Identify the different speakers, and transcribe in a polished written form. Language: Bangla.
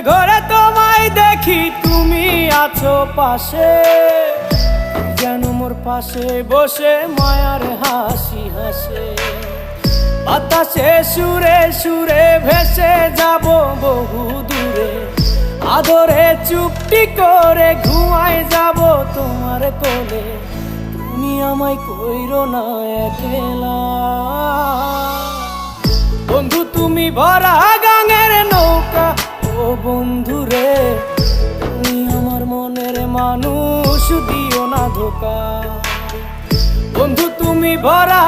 Speaker 1: স্বপ্নের ঘরে তোমায় দেখি তুমি আছো পাশে, যেন মোর পাশে বসে মায়ার হাসি হাসে। বাতাসে সুরে সুরে ভেসে যাব বহু দূরে, আদরে চুপটি করে ঘুমায় যাব তোমার কোলে। তুমি আমায় কইরো না একলা বন্ধু, তুমি ভরা গাঙের নৌকা। ও বন্ধু রে, তুমি আমার মনের মানুষ, দিও না ধোকা। বন্ধু তুমি ভরা